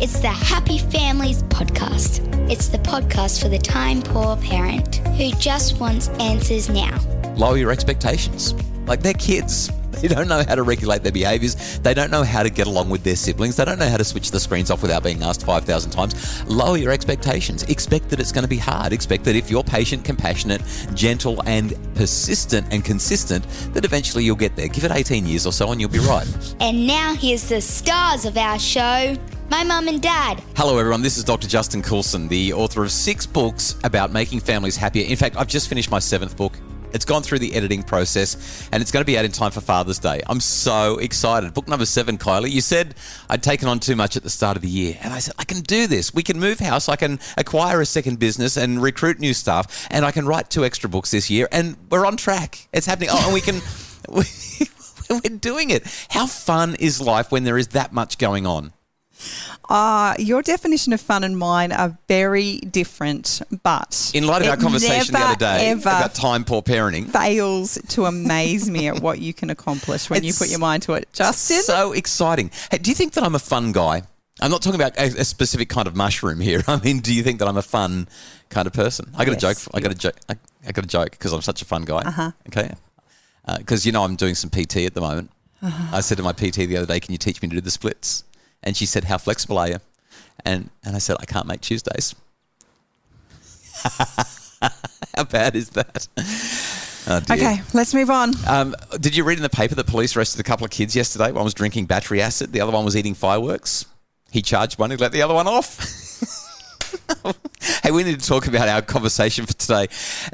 It's the Happy Families Podcast. It's the podcast for the time-poor parent who just wants answers now. Lower your expectations. Like, they're kids. They don't know how to regulate their behaviours. They don't know how to get along with their siblings. They don't know how to switch the screens off without being asked 5,000 times. Lower your expectations. Expect that it's going to be hard. Expect that if you're patient, compassionate, gentle and persistent and consistent, that eventually you'll get there. Give it 18 years or so and you'll be right. And now here's the stars of our show, my mum and dad. Hello everyone, this is Dr. Justin Coulson, the author of 6 books about making families happier. In fact, I've just finished my 7th book. It's gone through the editing process and it's going to be out in time for Father's Day. I'm so excited. Book number 7, Kylie. You said I'd taken on too much at the start of the year. And I said, I can do this. We can move house. I can acquire a second business and recruit new staff. And I can write 2 extra books this year. And we're on track. It's happening. Oh, and we can... we're doing it. How fun is life when there is that much going on? Your definition of fun and mine are very different, but in light of our conversation the other day about time-poor parenting, fails to amaze me at what you can accomplish when you put your mind to it. Justin? So exciting. Hey, do you think that I'm a fun guy? I'm not talking about a specific kind of mushroom here. I mean, do you think that I'm a fun kind of person? I got a joke. I got a joke because I'm such a fun guy. Uh-huh. Okay. Because, I'm doing some PT at the moment. Uh-huh. I said to my PT the other day, can you teach me to do the splits? And she said, how flexible are you? And I said, I can't make Tuesdays. How bad is that? Oh, okay, let's move on. Did you read in the paper that police arrested a couple of kids yesterday? One was drinking battery acid. The other one was eating fireworks. He charged one. He let the other one off. Hey, we need to talk about our conversation for today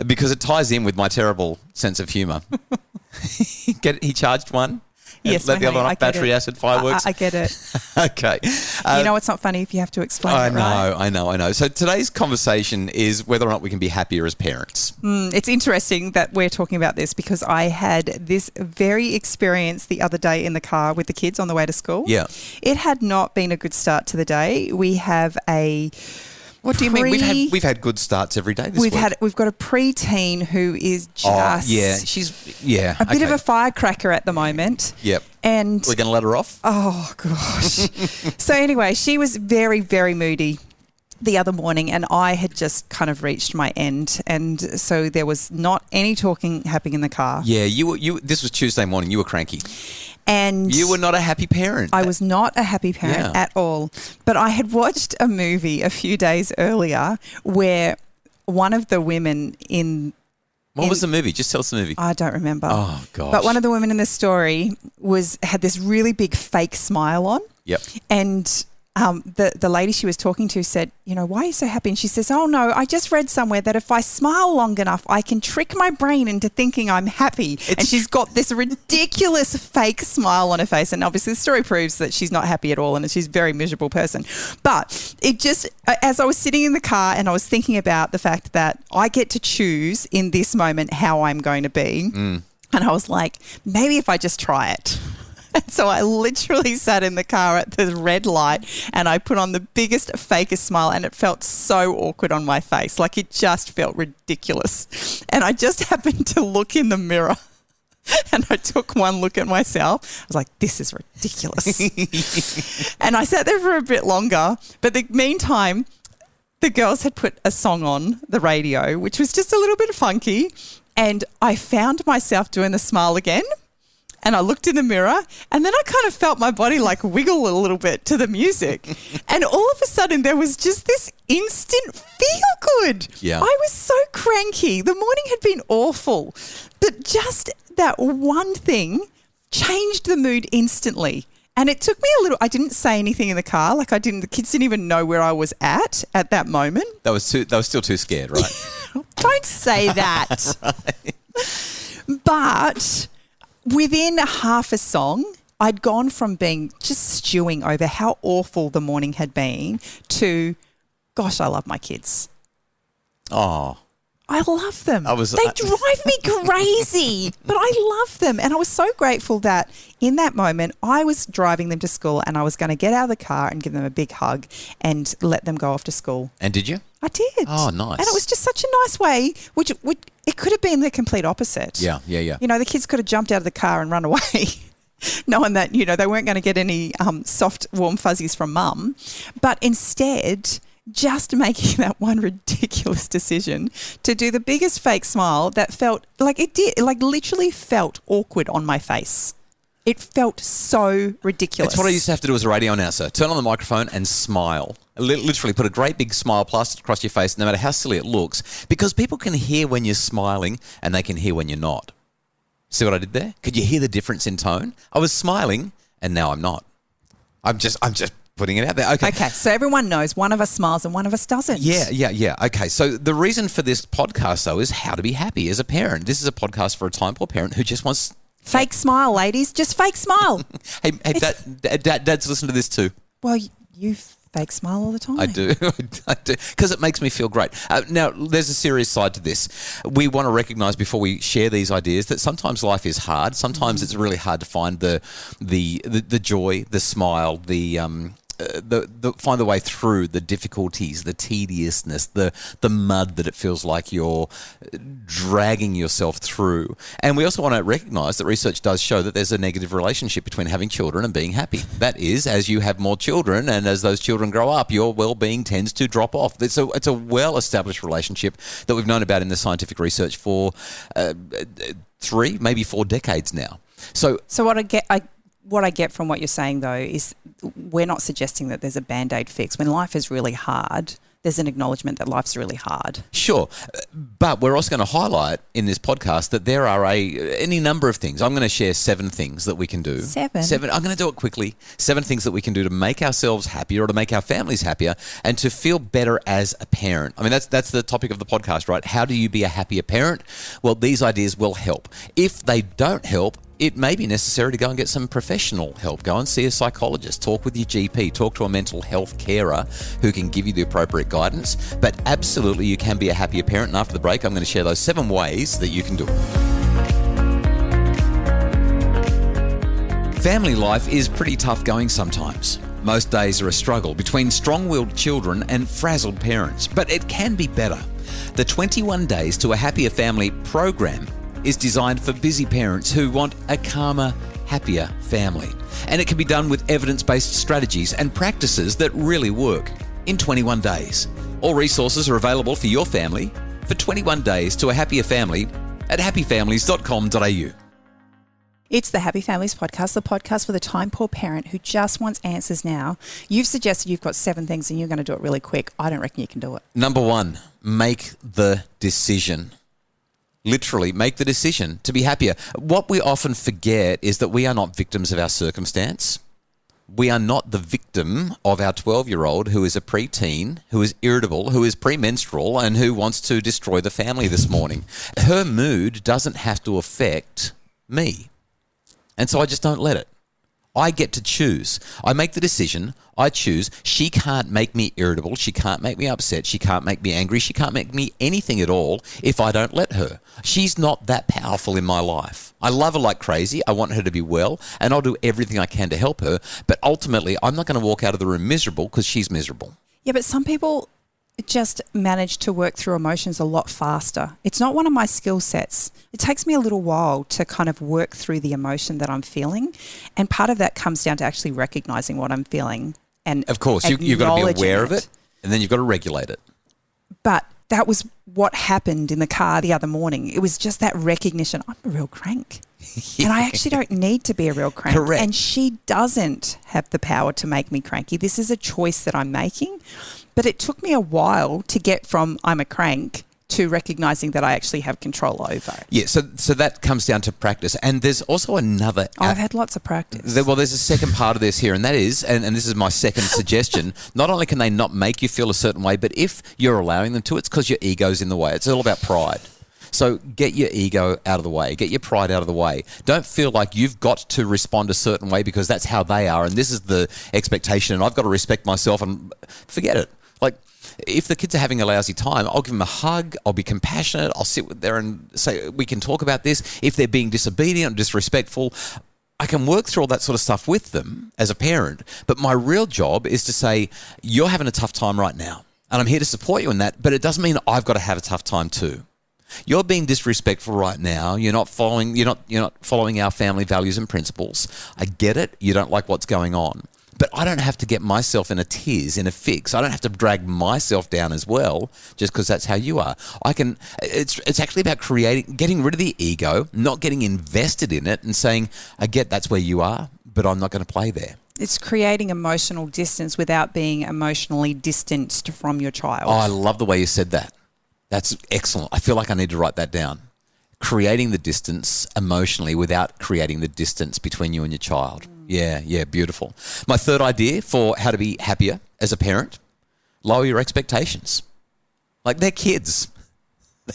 because it ties in with my terrible sense of humour. He charged one. Yes, let the other one off, battery acid, fireworks. I get it. Okay. It's not funny if you have to explain it, right? I know. So today's conversation is whether or not we can be happier as parents. It's interesting that we're talking about this because I had this very experience the other day in the car with the kids on the way to school. Yeah. It had not been a good start to the day. We have a... What do you mean? We've had good starts every day this week. We've got a preteen who is just a bit of a firecracker at the moment. Yep. And we're going to let her off? Oh gosh. So anyway, she was very, very moody the other morning and I had just kind of reached my end, and so there was not any talking happening in the car. Yeah, you this was Tuesday morning, you were cranky. And you were not a happy parent. I was not a happy parent at all. But I had watched a movie a few days earlier where one of the women in... What was the movie? Just tell us the movie. I don't remember. Oh, gosh. But one of the women in the story had this really big fake smile on. Yep. And... the lady she was talking to said, why are you so happy? And she says, oh, no, I just read somewhere that if I smile long enough, I can trick my brain into thinking I'm happy. And she's got this ridiculous fake smile on her face. And obviously the story proves that she's not happy at all and she's a very miserable person. But it just, as I was sitting in the car and I was thinking about the fact that I get to choose in this moment how I'm going to be. And I was like, maybe if I just try it. And so I literally sat in the car at the red light and I put on the biggest, fakest smile, and it felt so awkward on my face. Like, it just felt ridiculous. And I just happened to look in the mirror and I took one look at myself. I was like, this is ridiculous. And I sat there for a bit longer. But the meantime, the girls had put a song on the radio, which was just a little bit funky. And I found myself doing the smile again. And I looked in the mirror and then I kind of felt my body like wiggle a little bit to the music. And all of a sudden there was just this instant feel good. Yeah. I was so cranky. The morning had been awful. But just that one thing changed the mood instantly. And it took me a little, I didn't say anything in the car. The kids didn't even know where I was at that moment. They were still too scared, right? Don't say that. But... within half a song, I'd gone from being just stewing over how awful the morning had been to, gosh, I love my kids. Oh. I love them. They drive me crazy, but I love them. And I was so grateful that in that moment, I was driving them to school and I was going to get out of the car and give them a big hug and let them go off to school. And did you? I did. Oh, nice. And it was just such a nice way, which it could have been the complete opposite. Yeah. The kids could have jumped out of the car and run away. knowing that, they weren't going to get any soft, warm fuzzies from mum. But instead, just making that one ridiculous decision to do the biggest fake smile that felt like it did, like literally felt awkward on my face. It felt so ridiculous. It's what I used to have to do as a radio announcer. Turn on the microphone and smile. Literally put a great big smile plastered across your face, no matter how silly it looks, because people can hear when you're smiling and they can hear when you're not. See what I did there? Could you hear the difference in tone? I was smiling and now I'm not. I'm just putting it out there. Okay, so everyone knows one of us smiles and one of us doesn't. Yeah. Okay, so the reason for this podcast, though, is how to be happy as a parent. This is a podcast for a time-poor parent who just wants... Fake smile, ladies. Just fake smile. hey, Dad's listen to this too. Well, you fake smile all the time. I do, because it makes me feel great. Now, there's a serious side to this. We want to recognise before we share these ideas that sometimes life is hard. Sometimes it's really hard to find the joy, the smile, find the way through the difficulties, the tediousness, the mud that it feels like you're dragging yourself through. And we also want to recognise that research does show that there's a negative relationship between having children and being happy. That is, as you have more children and as those children grow up, your well-being tends to drop off. It's a well-established relationship that we've known about in the scientific research for 3, maybe 4 decades now. So what I get from what you're saying, though, is we're not suggesting that there's a bandaid fix. When life is really hard, there's an acknowledgement that life's really hard. Sure. But we're also going to highlight in this podcast that there are any number of things. I'm going to share 7 things that we can do. 7? I'm going to do it quickly. 7 things that we can do to make ourselves happier or to make our families happier and to feel better as a parent. I mean, that's the topic of the podcast, right? How do you be a happier parent? Well, these ideas will help. If they don't help, it may be necessary to go and get some professional help. Go and see a psychologist, talk with your GP, talk to a mental health carer who can give you the appropriate guidance. But absolutely, you can be a happier parent. And after the break, I'm going to share those 7 ways that you can do it. Family life is pretty tough going sometimes. Most days are a struggle between strong-willed children and frazzled parents, but it can be better. The 21 Days to a Happier Family program is designed for busy parents who want a calmer, happier family. And it can be done with evidence-based strategies and practices that really work in 21 days. All resources are available for your family for 21 Days to a Happier Family at happyfamilies.com.au. It's the Happy Families Podcast, the podcast for the time-poor parent who just wants answers now. You've suggested you've got 7 things and you're going to do it really quick. I don't reckon you can do it. Number 1, make the decision. Literally, make the decision to be happier. What we often forget is that we are not victims of our circumstance. We are not the victim of our 12-year-old who is a preteen, who is irritable, who is premenstrual, and who wants to destroy the family this morning. Her mood doesn't have to affect me. And so I just don't let it. I get to choose. I make the decision. I choose. She can't make me irritable. She can't make me upset. She can't make me angry. She can't make me anything at all if I don't let her. She's not that powerful in my life. I love her like crazy. I want her to be well, and I'll do everything I can to help her. But ultimately, I'm not going to walk out of the room miserable because she's miserable. Yeah, but some people just manage to work through emotions a lot faster. It's not one of my skill sets. It takes me a little while to kind of work through the emotion that I'm feeling. And part of that comes down to actually recognizing what I'm feeling. And of course, you've got to be aware of it, and then you've got to regulate it. But that was what happened in the car the other morning. It was just that recognition. I'm a real crank. Yeah. And I actually don't need to be a real crank. Correct. And she doesn't have the power to make me cranky. This is a choice that I'm making. But it took me a while to get from I'm a crank to recognizing that I actually have control over it. Yeah, so that comes down to practice. And there's also another... I've had lots of practice. There's a second part of this here, and that is, and this is my second suggestion, not only can they not make you feel a certain way, but if you're allowing them to, it's because your ego's in the way. It's all about pride. So get your ego out of the way. Get your pride out of the way. Don't feel like you've got to respond a certain way because that's how they are, and this is the expectation, and I've got to respect myself, and forget it. Like, if the kids are having a lousy time, I'll give them a hug. I'll be compassionate. I'll sit with there and say, we can talk about this. If they're being disobedient or disrespectful, I can work through all that sort of stuff with them as a parent. But my real job is to say, you're having a tough time right now, and I'm here to support you in that, but it doesn't mean I've got to have a tough time too. You're being disrespectful right now. You're not following our family values and principles. I get it. You don't like what's going on. But I don't have to get myself in a tiz, in a fix. I don't have to drag myself down as well just because that's how you are. It's actually about getting rid of the ego, not getting invested in it and saying, I get that's where you are, but I'm not going to play there. It's creating emotional distance without being emotionally distanced from your child. Oh, I love the way you said that. That's excellent. I feel like I need to write that down. Creating the distance emotionally without creating the distance between you and your child. Yeah, beautiful. My third idea for how to be happier as a parent, lower your expectations. Like, they're kids.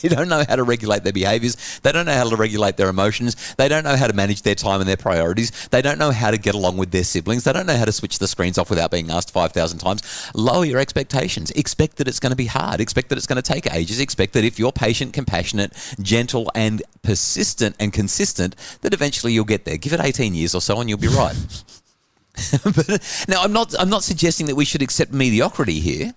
They don't know how to regulate their behaviours. They don't know how to regulate their emotions. They don't know how to manage their time and their priorities. They don't know how to get along with their siblings. They don't know how to switch the screens off without being asked 5,000 times. Lower your expectations. Expect that it's going to be hard. Expect that it's going to take ages. Expect that if you're patient, compassionate, gentle and persistent and consistent, that eventually you'll get there. Give it 18 years or so and you'll be right. But now, I'm not suggesting that we should accept mediocrity here.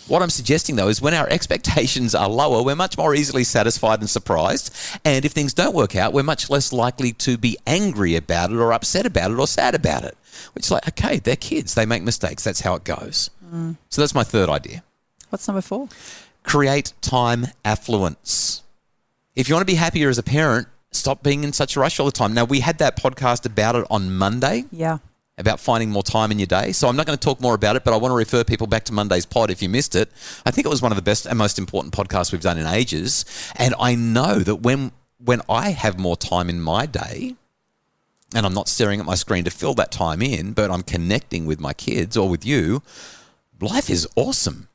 What I'm suggesting, though, is when our expectations are lower, we're much more easily satisfied and surprised. And if things don't work out, we're much less likely to be angry about it or upset about it or sad about it. Which is like, okay, they're kids. They make mistakes. That's how it goes. So that's my third idea. What's number 4? Create time affluence. If you want to be happier as a parent, stop being in such a rush all the time. Now, we had that podcast about it on Monday. Yeah. About finding more time in your day. So I'm not going to talk more about it, but I want to refer people back to Monday's pod if you missed it. I think it was one of the best and most important podcasts we've done in ages. And I know that when I have more time in my day, and I'm not staring at my screen to fill that time in, but I'm connecting with my kids or with you, life is awesome.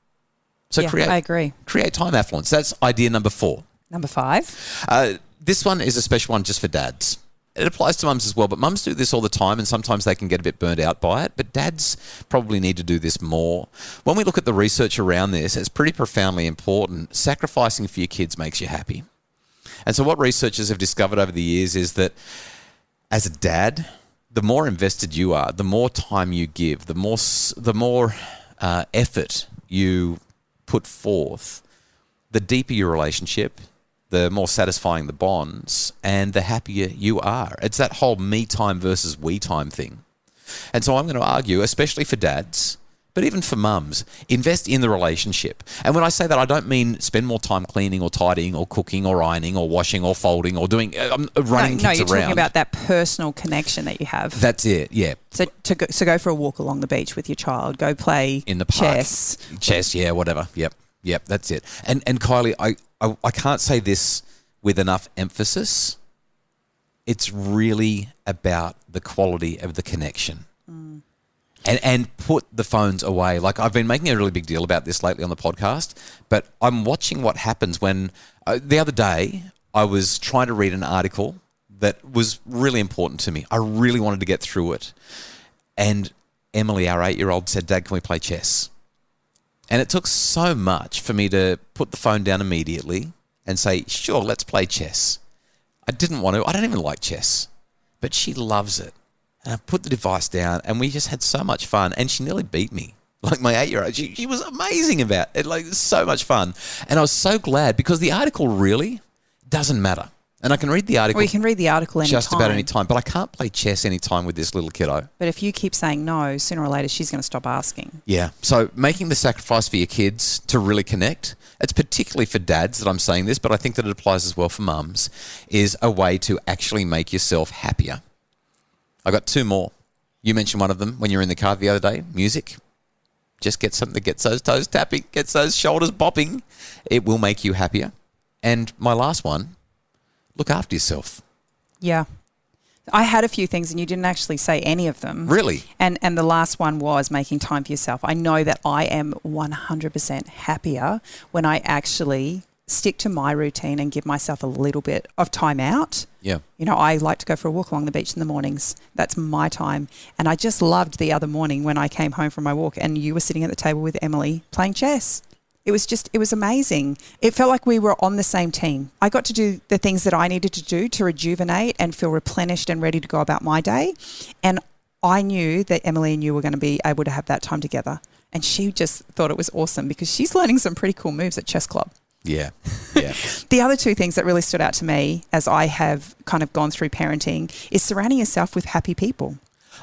So yeah, I agree. Create time affluence. That's idea number 4. Number 5. This one is a special one just for dads. It applies to mums as well, but mums do this all the time and sometimes they can get a bit burnt out by it, but dads probably need to do this more. When we look at the research around this, it's pretty profoundly important. Sacrificing for your kids makes you happy. And so what researchers have discovered over the years is that as a dad, the more invested you are, the more time you give, the more effort you put forth, the deeper your relationship, the more satisfying the bonds, and the happier you are. It's that whole me time versus we time thing. And so I'm going to argue, especially for dads, but even for mums, invest in the relationship. And when I say that, I don't mean spend more time cleaning or tidying or cooking or ironing or washing or folding or doing running kids around. No, you're talking about that personal connection that you have. That's it, yeah. So go for a walk along the beach with your child. Go play in the park. Chess, yeah, whatever. Yep, that's it. And Kylie, I can't say this with enough emphasis. It's really about the quality of the connection. And put the phones away. Like, I've been making a really big deal about this lately on the podcast, but I'm watching what happens when the other day I was trying to read an article that was really important to me. I really wanted to get through it. And Emily, our 8-year-old, said, "Dad, can we play chess?" And it took so much for me to put the phone down immediately and say, "Sure, let's play chess." I didn't want to. I don't even like chess. But she loves it. And I put the device down and we just had so much fun. And she nearly beat me. Like, my 8-year-old. She was amazing about it. Like, so much fun. And I was so glad because the article really doesn't matter. And I can read the article. Well, you can read the article anytime. Just about any time. But I can't play chess anytime with this little kiddo. But if you keep saying no, sooner or later she's going to stop asking. Yeah. So making the sacrifice for your kids to really connect, it's particularly for dads that I'm saying this, but I think that it applies as well for mums, is a way to actually make yourself happier. I got 2 more. You mentioned one of them when you were in the car the other day. Music. Just get something that gets those toes tapping, gets those shoulders bopping. It will make you happier. And my last one, look after yourself. Yeah. I had a few things and you didn't actually say any of them. Really? And the last one was making time for yourself. I know that I am 100% happier when I actually stick to my routine and give myself a little bit of time out. Yeah. You know, I like to go for a walk along the beach in the mornings. That's my time. And I just loved the other morning when I came home from my walk and you were sitting at the table with Emily playing chess. It was amazing. It felt like we were on the same team. I got to do the things that I needed to do to rejuvenate and feel replenished and ready to go about my day. And I knew that Emily and you were going to be able to have that time together. And she just thought it was awesome because she's learning some pretty cool moves at chess club. Yeah. Yeah. The other two things that really stood out to me as I have kind of gone through parenting is surrounding yourself with happy people.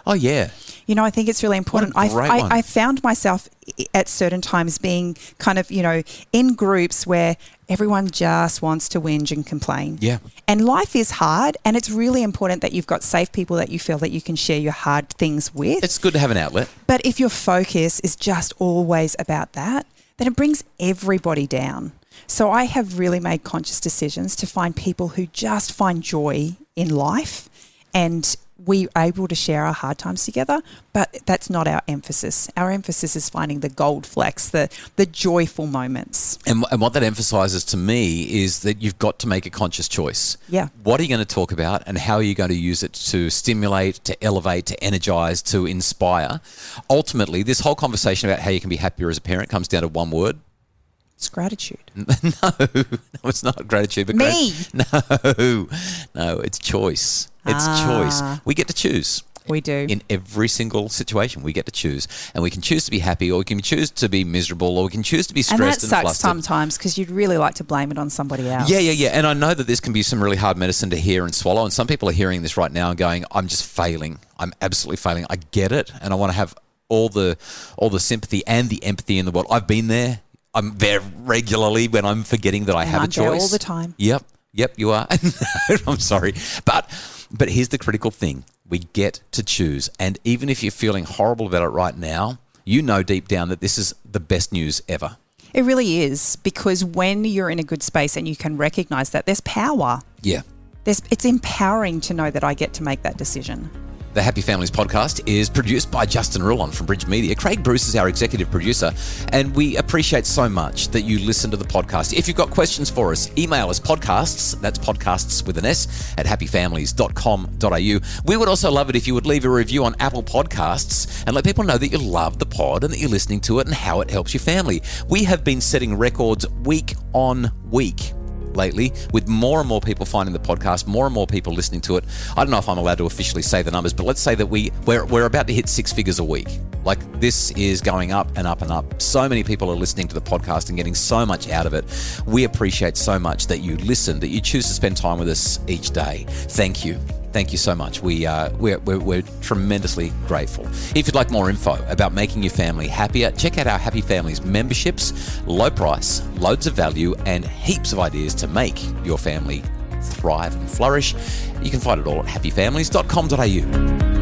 Oh, yeah. You know, I think it's really important. What a great one. I found myself at certain times being kind of, you know, in groups where everyone just wants to whinge and complain. Yeah. And life is hard, and it's really important that you've got safe people that you feel that you can share your hard things with. It's good to have an outlet. But if your focus is just always about that, then it brings everybody down. So I have really made conscious decisions to find people who just find joy in life, and we are able to share our hard times together, but that's not our emphasis. Our emphasis is finding the gold flecks, the joyful moments. And what that emphasises to me is that you've got to make a conscious choice. Yeah. What are you going to talk about, and how are you going to use it to stimulate, to elevate, to energise, to inspire? Ultimately, this whole conversation about how you can be happier as a parent comes down to one word. It's gratitude. No, it's not gratitude. But Me. No, it's choice. It's choice. We get to choose. We do. In every single situation, we get to choose. And we can choose to be happy, or we can choose to be miserable, or we can choose to be stressed and flustered. And that sucks sometimes, because you'd really like to blame it on somebody else. Yeah. And I know that this can be some really hard medicine to hear and swallow. And some people are hearing this right now and going, I'm just failing. I'm absolutely failing. I get it. And I want to have all the sympathy and the empathy in the world. I've been there. I'm there regularly when I'm forgetting that I have a choice. I'm there all the time. Yep, you are. I'm sorry. But here's the critical thing. We get to choose. And even if you're feeling horrible about it right now, you know deep down that this is the best news ever. It really is, because when you're in a good space and you can recognise that, there's power. Yeah. It's empowering to know that I get to make that decision. The Happy Families podcast is produced by Justin Rulon from Bridge Media. Craig Bruce is our executive producer, and we appreciate so much that you listen to the podcast. If you've got questions for us, email us podcasts, that's podcasts with an S, at happyfamilies.com.au. We would also love it if you would leave a review on Apple Podcasts and let people know that you love the pod and that you're listening to it and how it helps your family. We have been setting records week on week lately, with more and more people finding the podcast, more and more people listening to it. I don't know if I'm allowed to officially say the numbers, but let's say that we're about to hit 6 figures a week. Like, this is going up and up and up. So many people are listening to the podcast and getting so much out of it. We appreciate so much that you listen, that you choose to spend time with us each day. Thank you. Thank you so much. We're tremendously grateful. If you'd like more info about making your family happier, check out our Happy Families memberships. Low price, loads of value, and heaps of ideas to make your family thrive and flourish. You can find it all at happyfamilies.com.au.